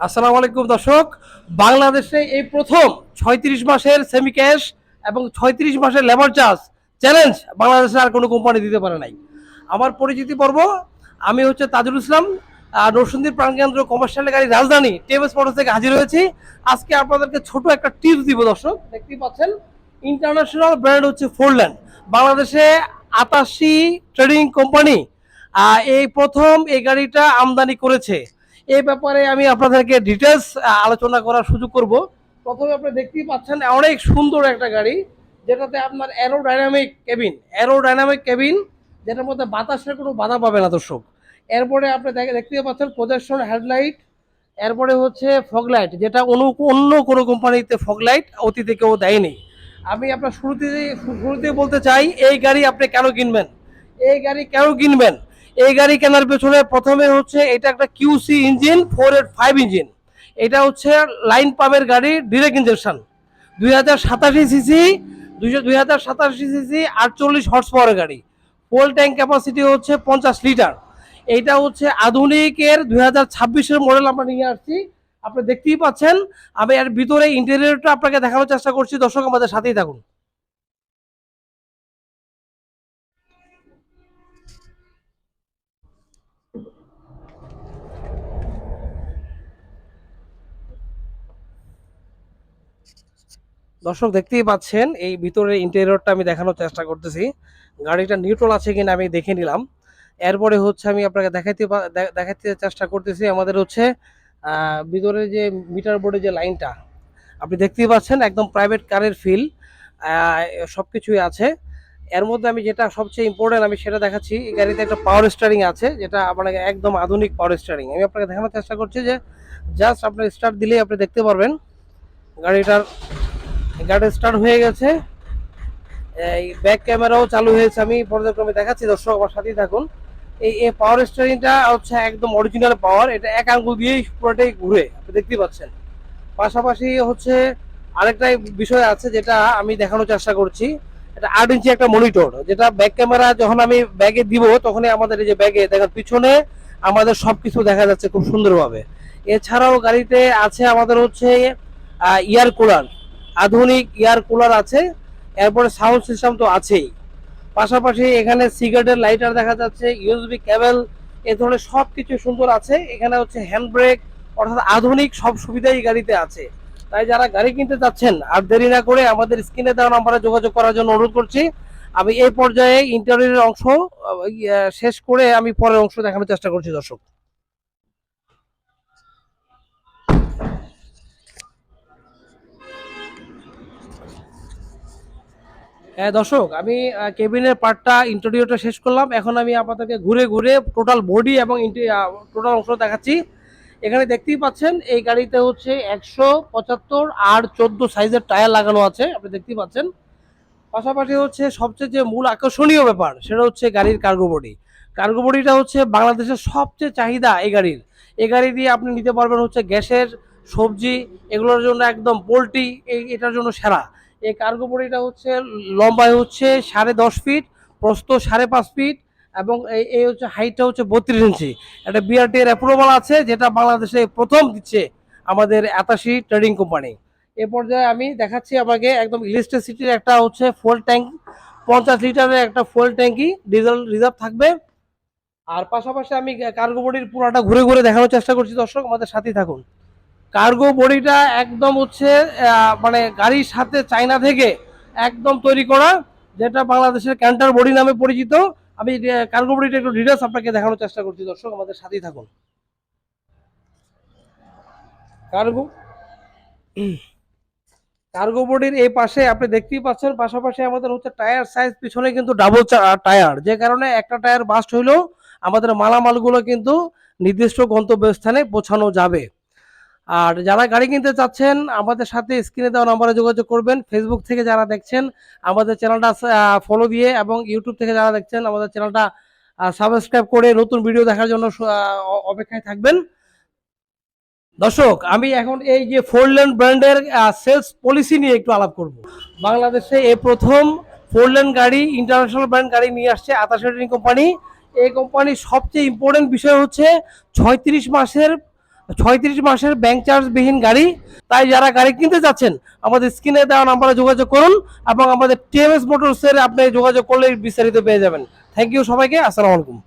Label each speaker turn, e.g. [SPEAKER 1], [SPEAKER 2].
[SPEAKER 1] আসসালামু আলাইকুম দর্শক। বাংলাদেশে এই প্রথম ৩৬ মাসের সেমি ক্যাশ এবং ৩৬ মাসের লেবার চার্জ চ্যালেঞ্জ বাংলাদেশে আর কোনো কোম্পানি দিতে পারে নাই। আমার পরিচিতি পর্ব, আমি হচ্ছে তাজুল ইসলাম, নরসিংদী প্রাণকেন্দ্র কমার্শিয়াল গাড়ি রাজধানী টিএমএস মোটরস থেকে হাজির হয়েছি। আজকে আপনাদেরকে ছোট একটা টিপস দিব দর্শক। দেখতেই পাচ্ছেন ইন্টারন্যাশনাল ব্র্যান্ড হচ্ছে ফোরল্যান্ড। বাংলাদেশে ৮৮ ট্রেডিং কোম্পানি এই প্রথম এই গাড়িটা আমদানি করেছে। এই ব্যাপারে আমি আপনাদেরকে ডিটেলস আলোচনা করার সুযোগ করব। প্রথমে আপনি দেখতেই পাচ্ছেন অনেক সুন্দর একটা গাড়ি, যেটাতে আপনার অ্যারোডাইনামিক কেবিন, যেটার মধ্যে বাতাসের কোনো বাধা পাবে না দর্শক। এরপরে আপনি দেখতে পাচ্ছেন প্রজেকশন হেডলাইট, এরপরে হচ্ছে ফগলাইট, যেটা অন্য কোনো কোম্পানিতে ফগলাইট অতীতে কেউ দেয়নি। আমি আপনার শুরুতেই বলতে চাই, এই গাড়ি আপনি কেন কিনবেন, এই গাড়ি কেনার পেছনে প্রথমে হচ্ছে এটা একটা কিউসি ইঞ্জিন 485 ইঞ্জিন। এটা হচ্ছে লাইন পাম্পের গাড়ি, ডিরেক্ট ইঞ্জেকশন, 2087 সিসি, 48 হর্স পাওয়ারের গাড়ি। ফুল ট্যাঙ্ক ক্যাপাসিটি হচ্ছে 50 লিটার। এইটা হচ্ছে আধুনিকের 2026-এর মডেল আমরা নিয়ে আসছি। আপনি দেখতেই পাচ্ছেন। আমি এর ভিতরে ইন্টেরিয়রটা আপনাকে দেখানোর চেষ্টা করছি দর্শক, আমাদের সাথেই থাকুন। দর্শক দেখতেই পাচ্ছেন এই ভিতরের ইন্টেরিয়রটা আমি দেখানোর চেষ্টা করতেছি। গাড়িটা নিউট্রাল আছে কিনা আমি দেখে নিলাম। এরপরে হচ্ছে আমি আপনাকে দেখাতে চেষ্টা করতেছি আমাদের হচ্ছে ভিতরে যে মিটার বোর্ডে যে লাইনটা আপনি দেখতেই পাচ্ছেন, একদম প্রাইভেট কারের ফিল সব কিছুই আছে। এর মধ্যে আমি যেটা সবচেয়ে ইম্পর্টেন্ট আমি সেটা দেখাচ্ছি, এই গাড়িতে একটা পাওয়ার স্টিয়ারিং আছে, যেটা আপনাকে একদম আধুনিক পাওয়ার স্টিয়ারিং। আমি আপনাকে দেখানোর চেষ্টা করছি যে জাস্ট আপনার স্টার্ট দিলেই আপনি দেখতে পারবেন গাড়িটার গাড়ি স্টার্ট হয়ে গেছে। এই ব্যাক ক্যামেরাও চালু হয়েছে, আমি পর্যায়ক্রমে দেখাচ্ছি দর্শক, আমার সাথেই থাকুন। এই পাওয়ার স্টিয়ারিংটা হচ্ছে একদম অরিজিনাল পাওয়ার, এটা এক আঙ্গুল দিয়েই পুরোটাই ঘুরে, আপনি দেখতেই পাচ্ছেন। পাশাপাশি হচ্ছে আরেকটা বিষয় আছে যেটা আমি দেখানোর চেষ্টা করছি, এটা 8 ইঞ্চি একটা মনিটর, যেটা ব্যাক ক্যামেরা যখন আমি ব্যাগে দিব তখনই আমাদের এই যে ব্যাগে দেখেন পিছনে আমাদের সবকিছু দেখা যাচ্ছে খুব সুন্দরভাবে। এছাড়াও গাড়িতে আছে আমাদের হচ্ছে ইয়ার কুলার, আধুনিক ইয়ার কুলার আছে। এরপরে সাউন্ড সিস্টেম তো আছেই। পাশাপাশি এখানে সিগারেটের লাইটার দেখা যাচ্ছে, ইউএসবি কেবল, এ ধরনের সব কিছু সুন্দর আছে। এখানে হচ্ছে হ্যান্ড ব্রেক, অর্থাৎ আধুনিক সব সুবিধাই গাড়িতে আছে। তাই যারা গাড়ি কিনতে চাচ্ছেন আর দেরি না করে আমাদের স্ক্রিনে দেওয়া নাম্বারে যোগাযোগ করার জন্য অনুরোধ করছি। আমি এই পর্যায়ে ইন্টারভিউর অংশ শেষ করে আমি পরের অংশ দেখানোর চেষ্টা করছি দর্শক। হ্যাঁ দর্শক, আমি কেবিনের পার্টটা ইন্টেরিয়রটা শেষ করলাম। এখন আমি আপনাদেরকে ঘুরে ঘুরে টোটাল বডি এবং টোটাল অংশ দেখাচ্ছি। এখানে দেখতেই পাচ্ছেন এই গাড়িতে হচ্ছে 175 আর 14 সাইজের টায়ার লাগানো আছে, আপনি দেখতেই পাচ্ছেন। পাশাপাশি হচ্ছে সবচেয়ে যে মূল আকর্ষণীয় ব্যাপার সেটা হচ্ছে গাড়ির কার্গো বডি। কার্গো বডিটা হচ্ছে বাংলাদেশের সবচেয়ে চাহিদা এই গাড়ির। এই গাড়ি দিয়ে আপনি নিতে পারবেন হচ্ছে গ্যাসের, সবজি, এগুলোর জন্য একদম পোল্ট্রি, এটার জন্য সেরা। এই কার্গো বডিটা হচ্ছে লম্বায় হচ্ছে 10.5 ফিট, প্রস্থ 5.5 ফিট, এবং এই হচ্ছে হাইটটা হচ্ছে 32 ইঞ্চি। একটা বিআরটি এর অ্যাপ্রুভাল আছে, যেটা বাংলাদেশে প্রথম দিচ্ছে আমাদের ৮৮ ট্রেডিং কোম্পানি। এ পর্যায়ে আমি দেখাচ্ছি আপনাকে একদম ইলেকট্রিসিটির একটা হচ্ছে ফুল ট্যাঙ্ক, 50 লিটারের একটা ফুল ট্যাঙ্কি ডিজেল রিজার্ভ থাকবে। আর পাশাপাশি আমি কার্গো বডির পুরোটা ঘুরে ঘুরে দেখানোর চেষ্টা করছি দর্শক, আমাদের সাথেই থাকুন। কার্গো বডিটা একদম হচ্ছে মানে গাড়ির সাথে চায়না থেকে একদম তৈরি করা, যেটা বাংলাদেশের ক্যান্টার বডি নামে পরিচিত। আমি কার্গো বডিটা একটু ডিটেলস আপনাকে দেখানোর চেষ্টা করছি দর্শক, আমাদের সাথেই থাকুন। কার্গো কার্গো বডির এই পাশে আপনি দেখতেই পাচ্ছেন, পাশাপাশি আমাদের হচ্ছে টায়ার সাইজ পিছনে কিন্তু ডাবল টায়ার, যে কারণে একটা টায়ার বাস্ট হইলেও আমাদের মালামালগুলো কিন্তু নির্দিষ্ট গন্তব্যস্থানে পৌঁছানো যাবে। আর যারা গাড়ি কিনতে চাচ্ছেন আমাদের সাথে স্ক্রিনে দেওয়া নম্বরে যোগাযোগ করবেন। ফেসবুক থেকে যারা দেখছেন আমাদের চ্যানেলটা ফলো দিয়ে, এবং ইউটিউব থেকে যারা দেখছেন আমাদের চ্যানেলটা সাবস্ক্রাইব করে নতুন ভিডিও দেখার জন্য অপেক্ষায় থাকবেন। দর্শক, আমি এখন এই যে ফোরল্যান্ড ব্র্যান্ডের সেলস পলিসি নিয়ে একটু আলাপ করব। বাংলাদেশে এই প্রথম ফোরল্যান্ড গাড়ি, ইন্টারন্যাশনাল ব্র্যান্ড গাড়ি নিয়ে আসছে ৮৮ কোম্পানি। এই কোম্পানির সবচেয়ে ইম্পর্টেন্ট বিষয় হচ্ছে ৩৬ মাসের 36 মাসের ব্যাংক চার্জবিহীন গাড়ি। তাই যারা গাড়ি কিনতে যাচ্ছেন আমাদের স্ক্রিনে দেওয়া নাম্বারে যোগাযোগ করুন এবং আমাদের টিএমএস মোটরসের আপনি যোগাযোগ করলে বিস্তারিত পেয়ে যাবেন। থ্যাংক ইউ সবাইকে, আসসালামু আলাইকুম।